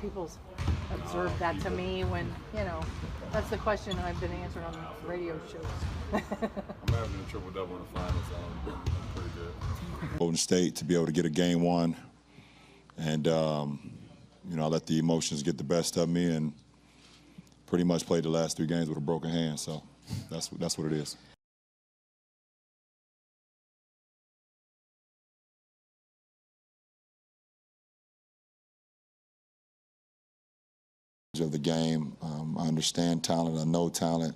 people's observed that to me when, that's the question I've been answering on radio shows. I'm having a triple double in the finals, so I'm pretty good. Golden State to be able to get a game one, and I let the emotions get the best of me, and pretty much played the last 3 games with a broken hand. So that's what it is. Of the game, I understand talent, I know talent,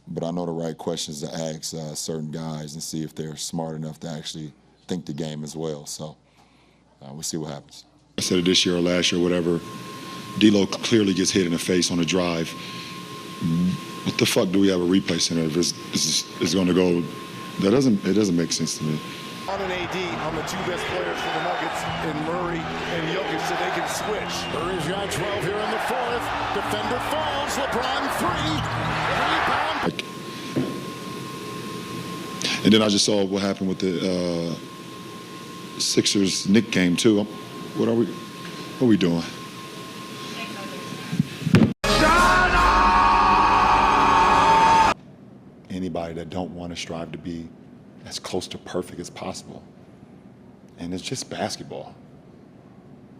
but I know the right questions to ask certain guys and see if they're smart enough to actually think the game as well. So we'll see what happens. I said it this year or last year, whatever. D'Lo clearly gets hit in the face on a drive. What the fuck do we have a replay center if it's going to go? It doesn't make sense to me. On an AD on the 2 best players for the Nuggets in Murray and Jokic, so they can switch. Murray's got 12 here in the 4th. Defender falls. LeBron 3. Rebound. And then I just saw what happened with the Sixers Knicks game too. What are we doing? Anybody that don't want to strive to be as close to perfect as possible. And it's just basketball.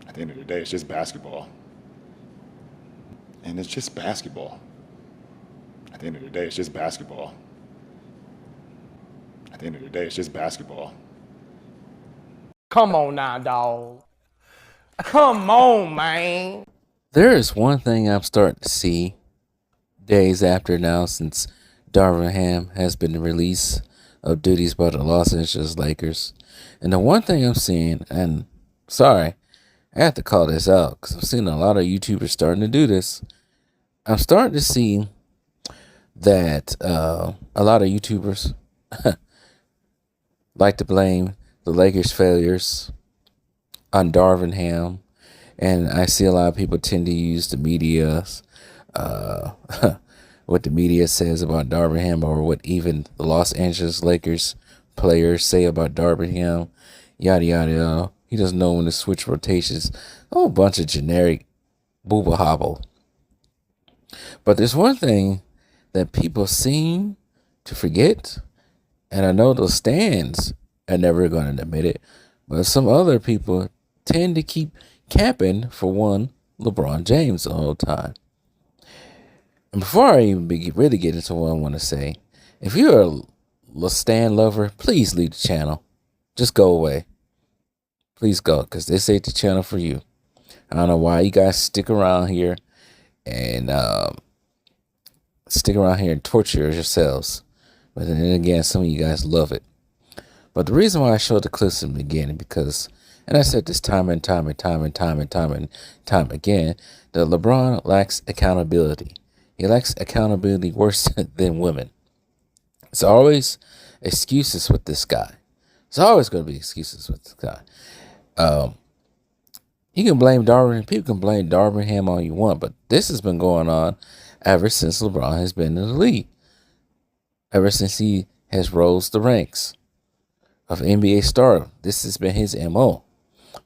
At the end of the day, it's just basketball. And it's just basketball. At the end of the day, it's just basketball. At the end of the day, it's just basketball. Come on now, dog. Come on, man. There is one thing I'm starting to see days after now, since Darvin Ham has been released of duties by the Los Angeles Lakers. And the one thing I'm seeing, and sorry, I have to call this out because I'm seeing a lot of YouTubers starting to do this. I'm starting to see that a lot of YouTubers like to blame the Lakers' failures on Darvin Ham. And I see a lot of people tend to use the media's what the media says about Darvin Ham, or what even the Los Angeles Lakers players say about Darvin Ham, yada, yada, yada. He doesn't know when to switch rotations. A whole bunch of generic booba hobble. But there's one thing that people seem to forget, and I know those stands are never going to admit it, but some other people tend to keep capping for one LeBron James the whole time. And before I even really get into what I want to say, if you're a Stan lover, please leave the channel. Just go away. Please go, because this ain't the channel for you. I don't know why you guys stick around here and torture yourselves. But then again, some of you guys love it. But the reason why I showed the clips in the beginning, because, and I said this time and time again, that LeBron lacks accountability. He lacks accountability worse than women. It's always excuses with this guy. It's always going to be excuses with this guy. You can blame Darvin. People can blame Darvin Ham all you want, but this has been going on ever since LeBron has been in the league. Ever since he has rose the ranks of NBA stardom. This has been his MO.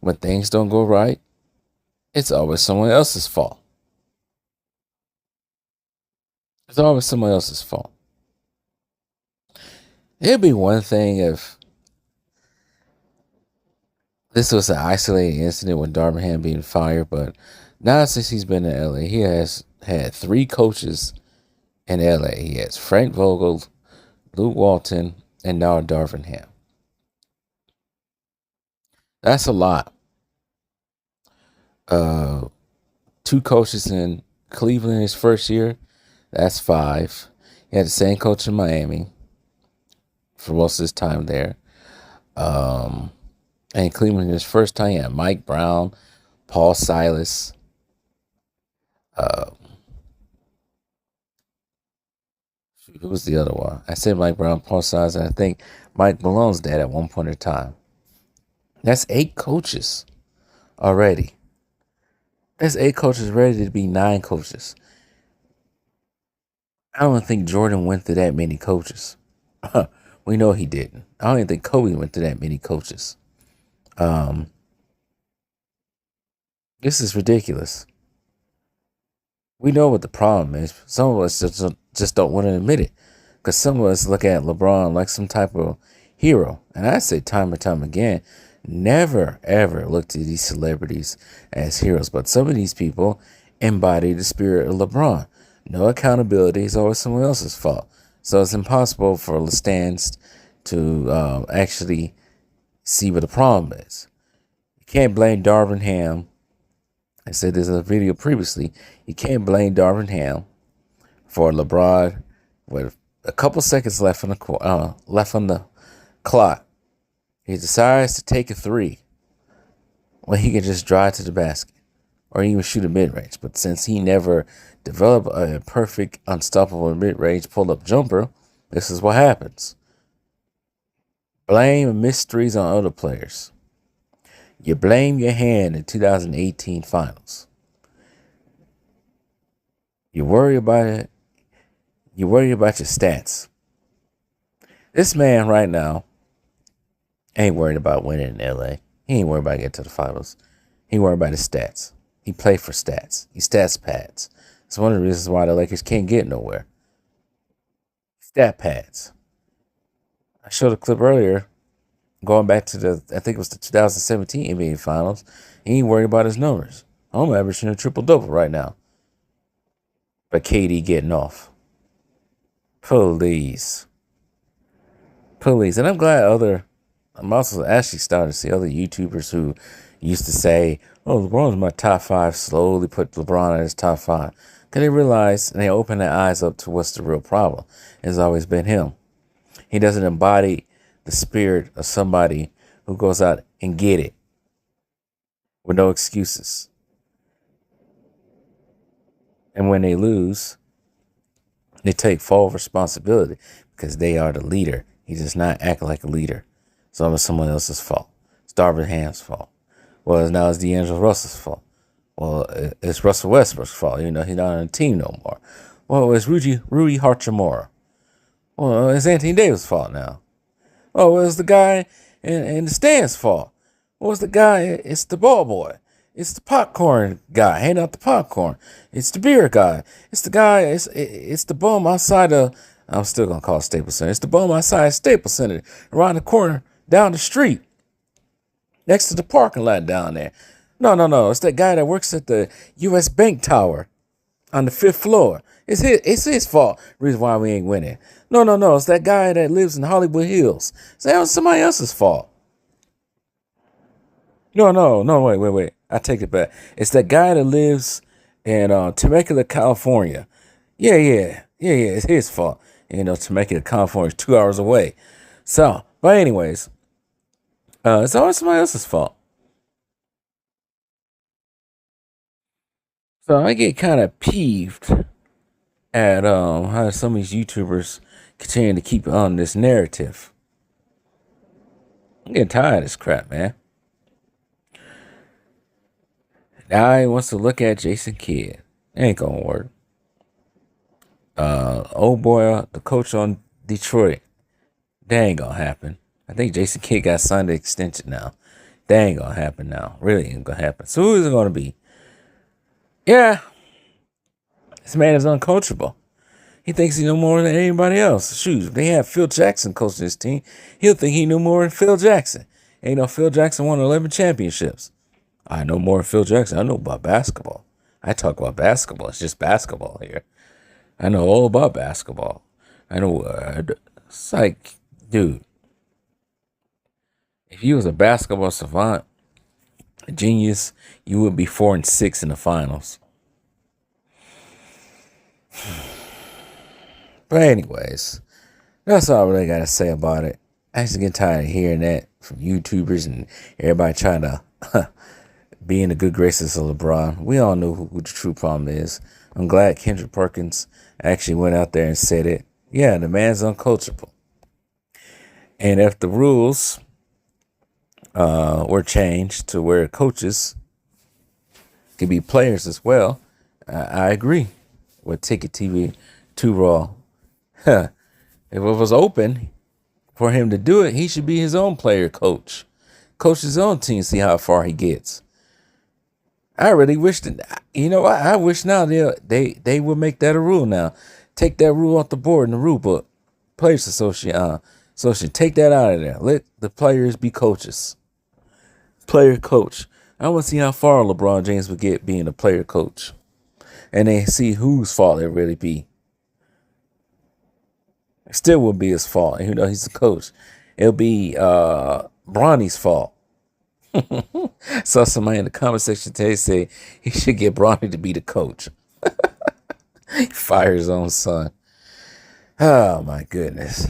When things don't go right, it's always someone else's fault. It's always someone else's fault. It'd be one thing if this was an isolated incident with Darvin Ham being fired, but now since he's been in LA, he has had 3 coaches in LA. He has Frank Vogel, Luke Walton, and now Darvin Ham. That's a lot. 2 coaches in Cleveland his first year. That's 5. He had the same coach in Miami for most of his time there. And Cleveland, his first time, he had Mike Brown, Paul Silas. Who was the other one? I said Mike Brown, Paul Silas, and I think Mike Malone's dad at one point in time. That's 8 coaches already. That's 8 coaches ready to be 9 coaches. I don't think Jordan went through that many coaches. We know he didn't. I don't even think Kobe went through that many coaches. This is ridiculous. We know what the problem is. Some of us just don't want to admit it. Because some of us look at LeBron like some type of hero. And I say time and time again, never, ever look to these celebrities as heroes. But some of these people embody the spirit of LeBron. No accountability is always someone else's fault. So it's impossible for the stands to actually see what the problem is. You can't blame Darvin Ham. I said this in a video previously. You can't blame Darvin Ham for LeBron with a couple seconds left on the clock. He decides to take a three when he can just drive to the basket or even shoot a mid-range. But since he never developed a perfect, unstoppable mid-range pull-up jumper, this is what happens. Blame and mysteries on other players. You blame your hand in 2018 finals. You worry about it. You worry about your stats. This man right now ain't worried about winning in LA. He ain't worried about getting to the finals. He ain't worried about his stats. He played for stats. He stats pads. It's one of the reasons why the Lakers can't get nowhere. Stat pads. I showed a clip earlier going back to I think it was the 2017 NBA Finals. He ain't worried about his numbers. I'm averaging a triple-double right now. But KD getting off. Please. And I'm glad I'm also actually starting to see other YouTubers who used to say, oh, LeBron's my top five, slowly put LeBron in his top five. Because they realize and they open their eyes up to what's the real problem. It's always been him. He doesn't embody the spirit of somebody who goes out and get it with no excuses. And when they lose, they take full responsibility because they are the leader. He does not act like a leader. So it's someone else's fault. It's Darvin Ham's fault. Well, now it's D'Angelo Russell's fault. Well, it's Russell Westbrook's fault. He's not on the team no more. Well, it's Rui Hachimura. Well, it's Anthony Davis' fault now. Oh, well, it's the guy in the stands' fault. Well, it's the guy, it's the ball boy. It's the popcorn guy, handing out the popcorn. It's the beer guy. It's the guy, it's the bum outside of, I'm still going to call it Staples Center. It's the bum outside Staples Center, around the corner, down the street, next to the parking lot down there. No. It's that guy that works at the U.S. Bank Tower on the 5th floor. It's his fault. Reason why we ain't winning. No. It's that guy that lives in Hollywood Hills. It's somebody else's fault. No. Wait. I take it back. It's that guy that lives in Temecula, California. Yeah. It's his fault. Temecula, California is 2 hours away. So, but anyways, it's always somebody else's fault. So I get kind of peeved at how some of these YouTubers continue to keep on this narrative. I'm getting tired of this crap, man. Now he wants to look at Jason Kidd. Ain't gonna work. Old boy, the coach on Detroit. That ain't gonna happen. I think Jason Kidd got signed an extension now. That ain't gonna happen now. Really ain't gonna happen. So who is it gonna be? Yeah. This man is uncoachable. He thinks he know more than anybody else. Shoot, if they have Phil Jackson coaching this team, he'll think he knew more than Phil Jackson. Ain't no Phil Jackson won 11 championships. I know more than Phil Jackson. I know about basketball. I talk about basketball. It's just basketball here. I know all about basketball. I know. It's like, dude, if you was a basketball savant, a genius, you would be 4-6 in the finals. But anyways, that's all I really got to say about it. I just get tired of hearing that from YouTubers and everybody trying to be in the good graces of LeBron. We all know who the true problem is. I'm glad Kendrick Perkins actually went out there and said it. Yeah, the man's uncoachable. And if the rules were changed to where coaches could be players as well, I agree with Ticket TV 2 Raw. If it was open for him to do it, he should be his own player coach. Coach his own team, see how far he gets. I really wish that, you know, I wish now they would make that a rule now. Take that rule off the board in the rule book. Players Association, take that out of there. Let the players be coaches. Player coach. I want to see how far LeBron James would get being a player coach. And then see whose fault it really be. It still wouldn't be his fault. You know, he's the coach. It'll be Bronny's fault. Saw somebody in the comment section today say he should get Bronny to be the coach. He fired his own son. Oh, my goodness.